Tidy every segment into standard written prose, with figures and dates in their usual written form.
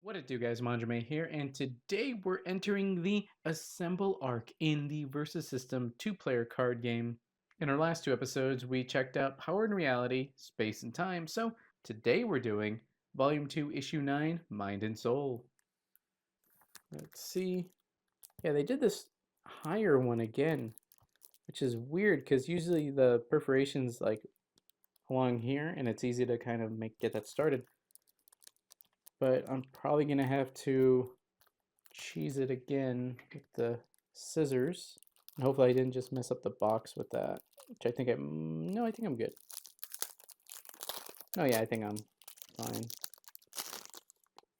What it do, guys? Manjoume here, and today we're entering the Assemble arc in the Versus System two-player card game. In our last two episodes, we checked out Power and Reality, Space and Time, so today we're doing Volume 2, Issue 9, Mind and Soul. Let's see. Yeah, they did this higher one again, which is weird because usually the perforation's like along here, and it's easy to kind of get that started. But I'm probably gonna have to cheese it again with the scissors. And hopefully I didn't just mess up the box with that, which I think no, I think I'm good. Oh yeah, I think I'm fine.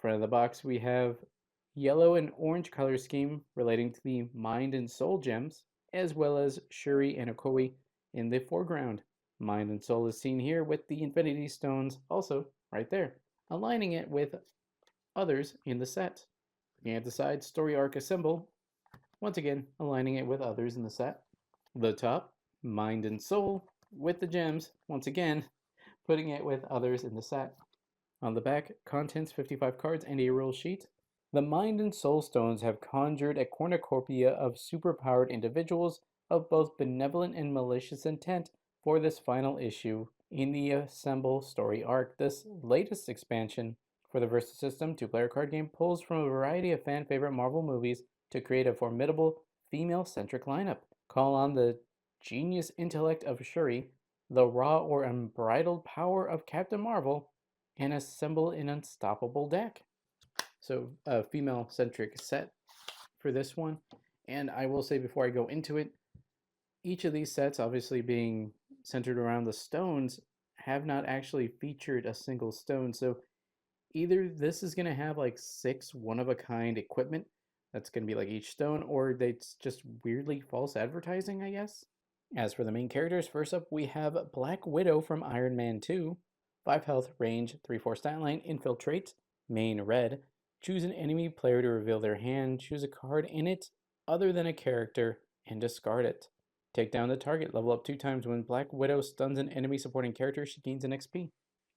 Front of the box we have yellow and orange color scheme relating to the Mind and Soul gems, as well as Shuri and Okoi in the foreground. Mind and Soul is seen here with the Infinity Stones also right there, aligning it with others in the set. Looking at the side, story arc assemble, once again aligning it with others in the set. The top, Mind and Soul, with the gems, once again putting it with others in the set. On the back, contents 55 cards and a rule sheet. The Mind and Soul stones have conjured a cornucopia of superpowered individuals of both benevolent and malicious intent for this final issue in the Assemble story arc. This latest expansion for the Versus System two-player card game pulls from a variety of fan-favorite Marvel movies to create a formidable female-centric lineup. Call on the genius intellect of Shuri, the raw or unbridled power of Captain Marvel, and assemble an unstoppable deck. So a female-centric set for this one. And I will say before I go into it, each of these sets, obviously being centered around the stones, have not actually featured a single stone. So either this is going to have like 6 one-of-a-kind equipment that's going to be like each stone, or it's just weirdly false advertising, I guess. As for the main characters, first up we have Black Widow from Iron Man 2. 5 health, range, 3/4 stat line, infiltrate, main red. Choose an enemy player to reveal their hand, choose a card in it other than a character, and discard it. Take down the target, level up 2 times. When Black Widow stuns an enemy supporting character, she gains an XP.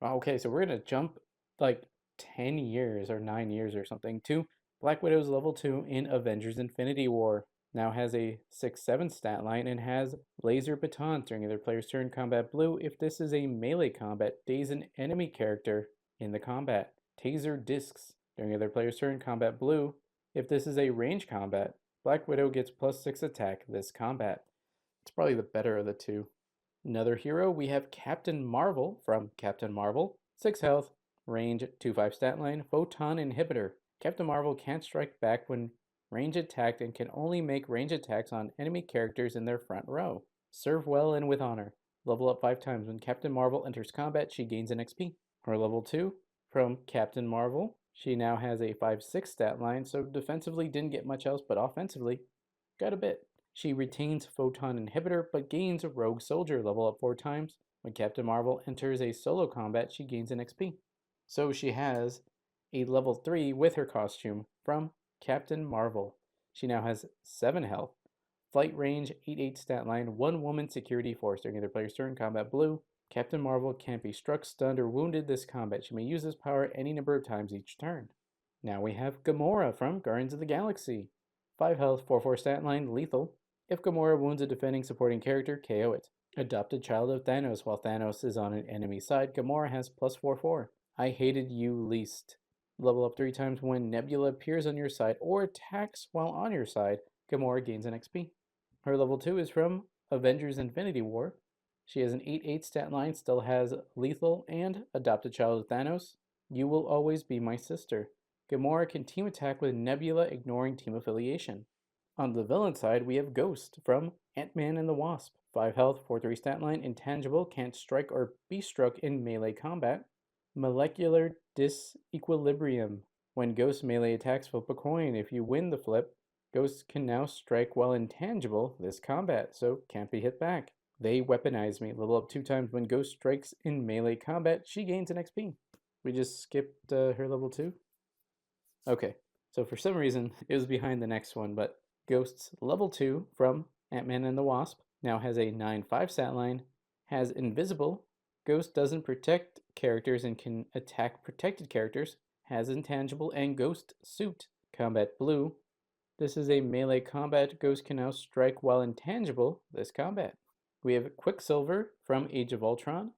Okay, so we're going to jump like 10 years or 9 years or something to Black Widow's level 2 in Avengers Infinity War. Now has a 6/7 stat line and has laser baton during either player's turn. Combat blue. If this is a melee combat, daze an enemy character in the combat. Taser discs during either player's turn. Combat blue. If this is a range combat, Black Widow gets +6 attack this combat. It's probably the better of the two. Another hero, we have Captain Marvel from Captain Marvel. 6 health, range, 2/5 stat line, photon inhibitor. Captain Marvel can't strike back when range attacked and can only make range attacks on enemy characters in their front row. Serve well and with honor. Level up 5 times. When Captain Marvel enters combat, she gains an XP. Her level 2 from Captain Marvel. She now has a 5/6 stat line, so defensively didn't get much else, but offensively got a bit. She retains Photon Inhibitor, but gains a Rogue Soldier, level up 4 times. When Captain Marvel enters a solo combat, she gains an XP. So she has a level 3 with her costume from Captain Marvel. She now has 7 health, flight range, 8/8 stat line, 1 woman security force during either player's turn. Combat blue. Captain Marvel can't be struck, stunned, or wounded this combat. She may use this power any number of times each turn. Now we have Gamora from Guardians of the Galaxy. 5 health, 4/4 stat line, lethal. If Gamora wounds a defending supporting character, KO it. Adopted child of Thanos. While Thanos is on an enemy side, Gamora has +4/4. I hated you least. Level up 3 times. When Nebula appears on your side or attacks while on your side, Gamora gains an XP. Her level 2 is from Avengers Infinity War. She has an 8/8 stat line, still has lethal and adopted child of Thanos. You will always be my sister. Gamora can team attack with Nebula, ignoring team affiliation. On the villain side, we have Ghost from Ant-Man and the Wasp. 5 health, 4/3 stat line, intangible, can't strike or be struck in melee combat. Molecular disequilibrium. When Ghost melee attacks, flip a coin. If you win the flip, Ghost can now strike while intangible this combat, so can't be hit back. They weaponize me. Level up 2 times. When Ghost strikes in melee combat, she gains an XP. We just skipped her level 2? Okay, so for some reason, it was behind the next one, but Ghost's level 2 from Ant-Man and the Wasp now has a 9/5 stat line, has invisible. Ghost doesn't protect characters and can attack protected characters, has intangible and ghost suit. Combat blue. This is a melee combat. Ghost can now strike while intangible this combat. We have Quicksilver from Age of Ultron.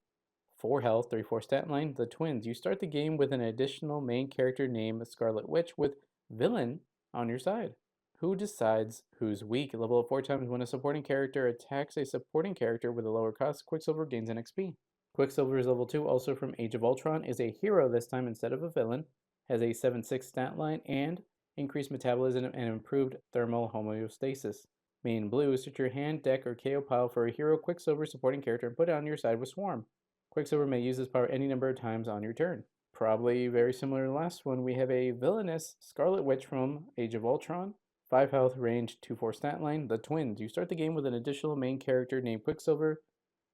4 health, 3/4 stat line. The twins. You start the game with an additional main character named Scarlet Witch with villain on your side. Who decides who's weak? Level up 4 times when a supporting character attacks a supporting character with a lower cost. Quicksilver gains an XP. Quicksilver is level 2, also from Age of Ultron, is a hero this time instead of a villain, has a 7/6 stat line, and increased metabolism and improved thermal homeostasis. Main blue, search your hand, deck, or KO pile for a hero Quicksilver supporting character and put it on your side with Swarm. Quicksilver may use this power any number of times on your turn. Probably very similar to the last one, we have a villainous Scarlet Witch from Age of Ultron. 5 health, range, 2/4 stat line. The twins. You start the game with an additional main character named Quicksilver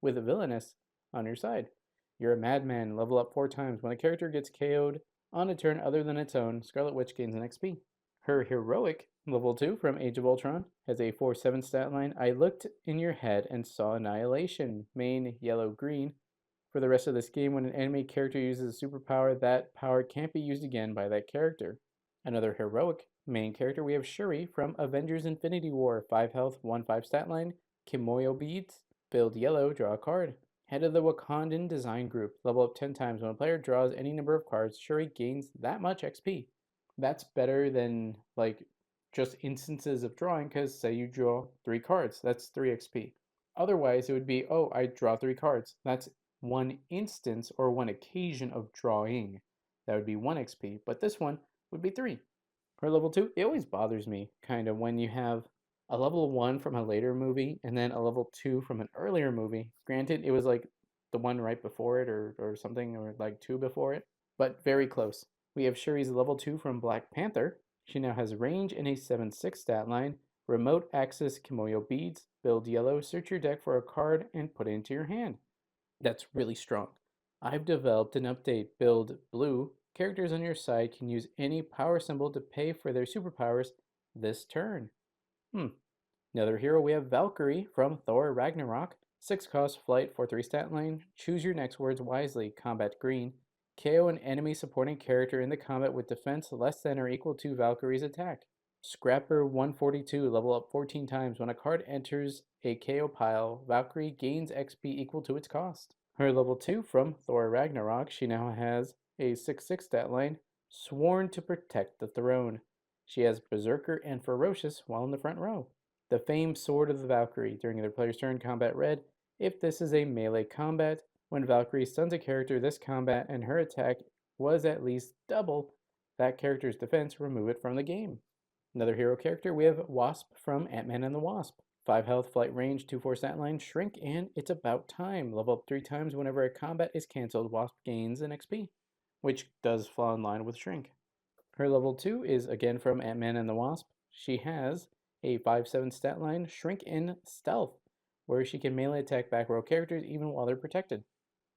with a villainous on your side. You're a madman, level up 4 times. When a character gets KO'd on a turn other than its own, Scarlet Witch gains an XP. Her heroic, level 2 from Age of Ultron, has a 4/7 stat line. I looked in your head and saw annihilation. Main, yellow-green. For the rest of this game, when an enemy character uses a superpower, that power can't be used again by that character. Another heroic main character, we have Shuri from Avengers Infinity War. 5 health, 1/5 stat line. Kimoyo beads. Build yellow, draw a card. Head of the Wakandan design group. Level up 10 times. When a player draws any number of cards, Shuri gains that much XP. That's better than like just instances of drawing, because say you draw 3 cards, that's 3 XP. Otherwise, it would be, oh, I draw 3 cards. That's one instance or one occasion of drawing. That would be 1 XP, but this one would be 3. Her level 2, it always bothers me kind of when you have a level 1 from a later movie and then a level 2 from an earlier movie. Granted, it was like the one right before it or something, or like 2 before it, but very close. We have Shuri's level 2 from Black Panther. She now has range and a 7/6 stat line. Remote access Kimoyo beads. Build yellow, search your deck for a card, and put it into your hand. That's really strong. I've developed an update, build blue. Characters on your side can use any power symbol to pay for their superpowers this turn. Another hero, we have Valkyrie from Thor Ragnarok. 6 cost, flight, 4/3 stat line. Choose your next words wisely. Combat green. KO an enemy supporting character in the combat with defense less than or equal to Valkyrie's attack. Scrapper 142, level up 14 times. When a card enters a KO pile, Valkyrie gains XP equal to its cost. Her level 2 from Thor Ragnarok, she now has a 6/6 stat line, sworn to protect the throne. She has Berserker and Ferocious while in the front row. The famed Sword of the Valkyrie. During their player's turn, combat red. If this is a melee combat, when Valkyrie stuns a character this combat and her attack was at least double that character's defense, remove it from the game. Another hero character, we have Wasp from Ant-Man and the Wasp. 5 health, flight range, 2/4 stat line, shrink, and it's about time. Level up 3 times whenever a combat is cancelled. Wasp gains an XP, which does fall in line with shrink. Her level 2 is again from Ant-Man and the Wasp. She has a 5/7 stat line, shrink, and stealth, where she can melee attack back row characters even while they're protected.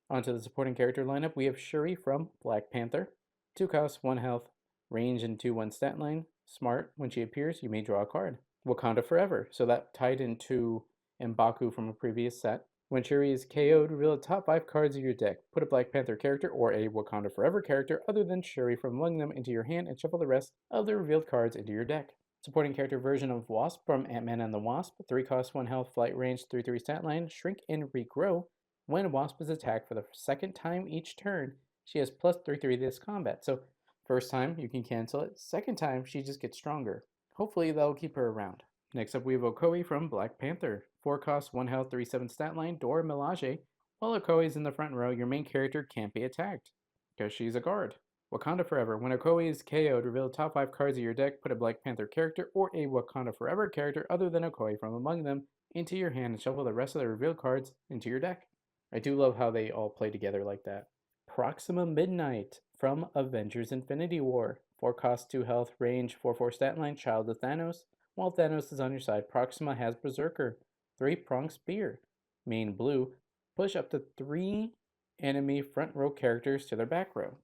Onto the supporting character lineup, we have Shuri from Black Panther. 2 costs, 1 health, range, and 2/1 stat line. Smart, when she appears, you may draw a card. Wakanda Forever, so that tied into M'Baku from a previous set. When Shuri is KO'd, reveal the top 5 cards of your deck. Put a Black Panther character or a Wakanda Forever character other than Shuri from among them into your hand and shuffle the rest of the revealed cards into your deck. Supporting character version of Wasp from Ant-Man and the Wasp. 3 costs, 1 health, flight range, 3/3 stat line, shrink, and regrow. When Wasp is attacked for the second time each turn, she has plus 3/3 this combat. So first time, you can cancel it. Second time, she just gets stronger. Hopefully, that'll keep her around. Next up, we have Okoye from Black Panther. 4 costs, 1 health, 3/7 stat line, Dora Milaje. While Okoye is in the front row, your main character can't be attacked, because she's a guard. Wakanda Forever. When Okoye is KO'd, reveal the top 5 cards of your deck, put a Black Panther character or a Wakanda Forever character other than Okoye from among them into your hand and shuffle the rest of the revealed cards into your deck. I do love how they all play together like that. Proxima Midnight from Avengers Infinity War. 4 cost, 2 health, range, 4/4 stat line, Child of Thanos. While Thanos is on your side, Proxima has Berserker. 3-pronged spear. Main blue. Push up to 3 enemy front row characters to their back row.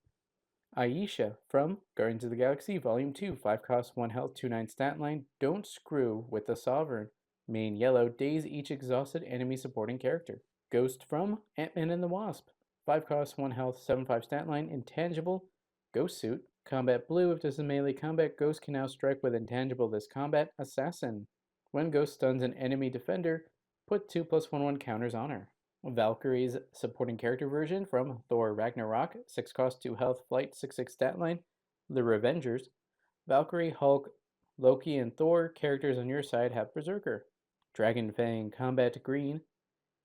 Aisha from Guardians of the Galaxy Volume 2. 5 cost, 1 health, 2/9 stat line. Don't screw with the Sovereign. Main yellow. Daze each exhausted enemy supporting character. Ghost from Ant-Man and the Wasp. 5 cost, 1 health, 7/5 stat line. Intangible. Ghost suit. Combat Blue, if this is melee combat, Ghost can now strike with intangible this combat, Assassin. When Ghost stuns an enemy defender, put 2+1/1 counters on her. Valkyrie's supporting character version from Thor Ragnarok, 6 cost, 2 health, flight, 6/6 stat line, The Revengers. Valkyrie, Hulk, Loki, and Thor characters on your side have Berserker. Dragon Fang Combat Green.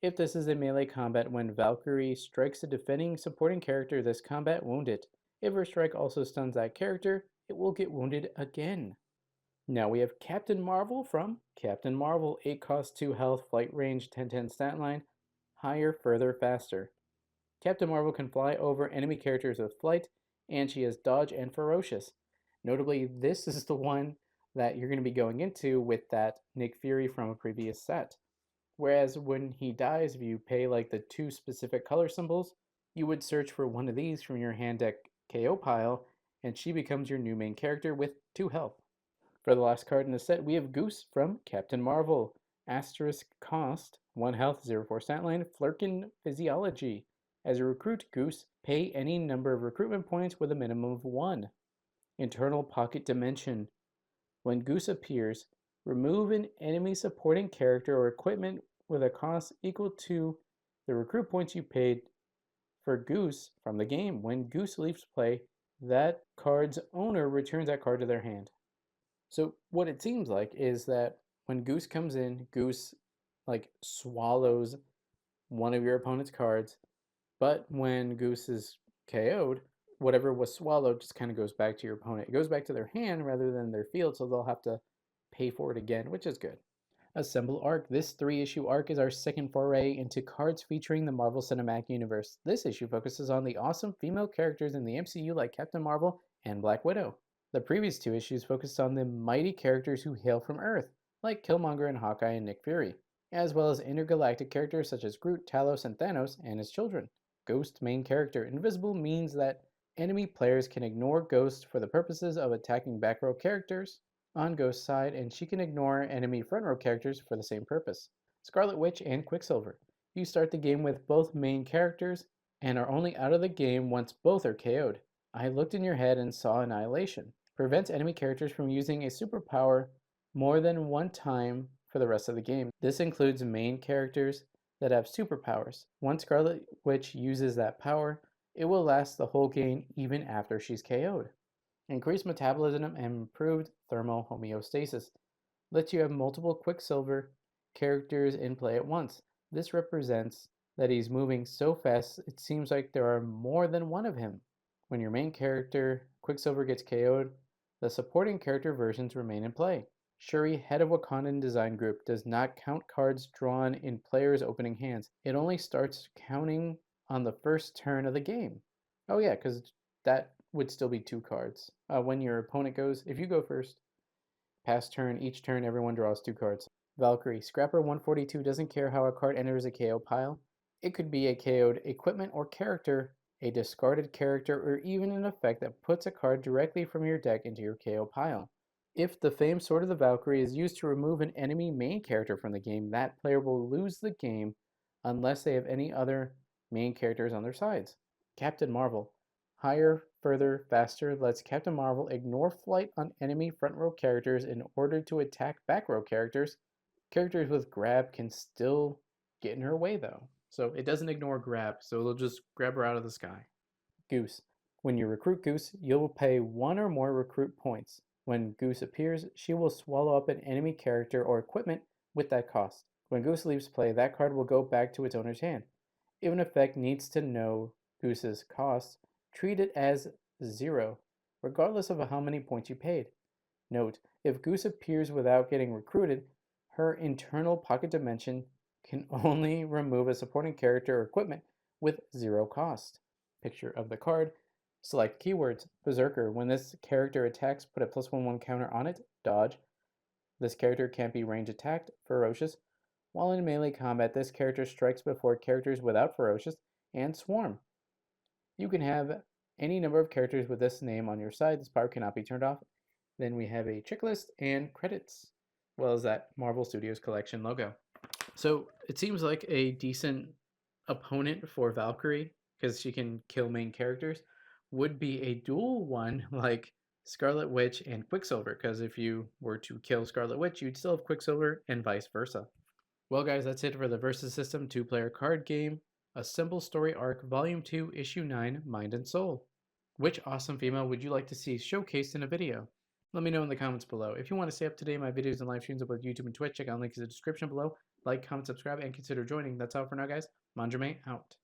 If this is a melee combat, when Valkyrie strikes a defending supporting character, this combat wound it. If her strike also stuns that character, it will get wounded again. Now we have Captain Marvel from Captain Marvel, 8 cost, 2 health, flight range, 10/10 stat line, higher, further, faster. Captain Marvel can fly over enemy characters with flight, and she has dodge and ferocious. Notably, this is the one that you're going to be going into with that Nick Fury from a previous set. Whereas when he dies, if you pay like the 2 specific color symbols, you would search for one of these from your hand deck KO pile, and she becomes your new main character with 2 health. For the last card in the set, we have Goose from Captain Marvel. Asterisk cost, 1 health, 0/4 stat line, Flurkin Physiology. As a recruit, Goose, pay any number of recruitment points with a minimum of 1. Internal Pocket Dimension. When Goose appears, remove an enemy supporting character or equipment with a cost equal to the recruit points you paid for Goose from the game. When Goose leaves play, that card's owner returns that card to their hand. So what it seems like is that when Goose comes in, Goose like swallows one of your opponent's cards, but when Goose is KO'd, whatever was swallowed just kind of goes back to your opponent. It goes back to their hand rather than their field, so they'll have to pay for it again, which is good. Assemble Arc. This 3-issue arc is our second foray into cards featuring the Marvel Cinematic Universe. This issue focuses on the awesome female characters in the MCU like Captain Marvel and Black Widow. The previous 2 issues focused on the mighty characters who hail from Earth, like Killmonger and Hawkeye and Nick Fury, as well as intergalactic characters such as Groot, Talos, and Thanos and his children. Ghost main character. Invisible means that enemy players can ignore Ghost for the purposes of attacking back row characters on Ghost's side, and she can ignore enemy front row characters for the same purpose. Scarlet Witch and Quicksilver. You start the game with both main characters and are only out of the game once both are KO'd. I looked in your head and saw Annihilation. Prevents enemy characters from using a superpower more than one time for the rest of the game. This includes main characters that have superpowers. Once Scarlet Witch uses that power, it will last the whole game even after she's KO'd. Increased metabolism and improved thermal homeostasis. Lets you have multiple Quicksilver characters in play at once. This represents that he's moving so fast it seems like there are more than one of him. When your main character, Quicksilver, gets KO'd, the supporting character versions remain in play. Shuri, head of Wakandan design group, does not count cards drawn in players' opening hands. It only starts counting on the first turn of the game. Oh yeah, because that would still be 2 cards. When your opponent goes, if you go first, pass turn, each turn everyone draws 2 cards. Valkyrie, Scrapper 142 doesn't care how a card enters a KO pile. It could be a KO'd equipment or character, a discarded character, or even an effect that puts a card directly from your deck into your KO pile. If the Famed Sword of the Valkyrie is used to remove an enemy main character from the game, that player will lose the game unless they have any other main characters on their sides. Captain Marvel. Higher, further, faster lets Captain Marvel ignore flight on enemy front row characters in order to attack back row characters. Characters with grab can still get in her way though. So it doesn't ignore grab, so it'll just grab her out of the sky. Goose. When you recruit Goose, you'll pay 1 or more recruit points. When Goose appears, she will swallow up an enemy character or equipment with that cost. When Goose leaves play, that card will go back to its owner's hand. If an effect needs to know Goose's cost, treat it as 0, regardless of how many points you paid. Note, if Goose appears without getting recruited, her internal pocket dimension can only remove a supporting character or equipment with 0 cost. Picture of the card. Select keywords. Berserker. When this character attacks, put a +1/1 counter on it. Dodge. This character can't be range attacked. Ferocious. While in melee combat, this character strikes before characters without Ferocious. And Swarm. You can have any number of characters with this name on your side. This power cannot be turned off. Then we have a checklist and credits, as well as that Marvel Studios Collection logo. So it seems like a decent opponent for Valkyrie because she can kill main characters. would be a dual one like Scarlet Witch and Quicksilver, because if you were to kill Scarlet Witch, you'd still have Quicksilver and vice versa. Well, guys, that's it for the Versus System 2-player card game, A Simple Story Arc, Volume 2, Issue 9, Mind and Soul. Which awesome female would you like to see showcased in a video? Let me know in the comments below. If you want to stay up to date on my videos and live streams on both YouTube and Twitch, check out links in the description below. Like, comment, subscribe, and consider joining. That's all for now, guys. Manjoume out.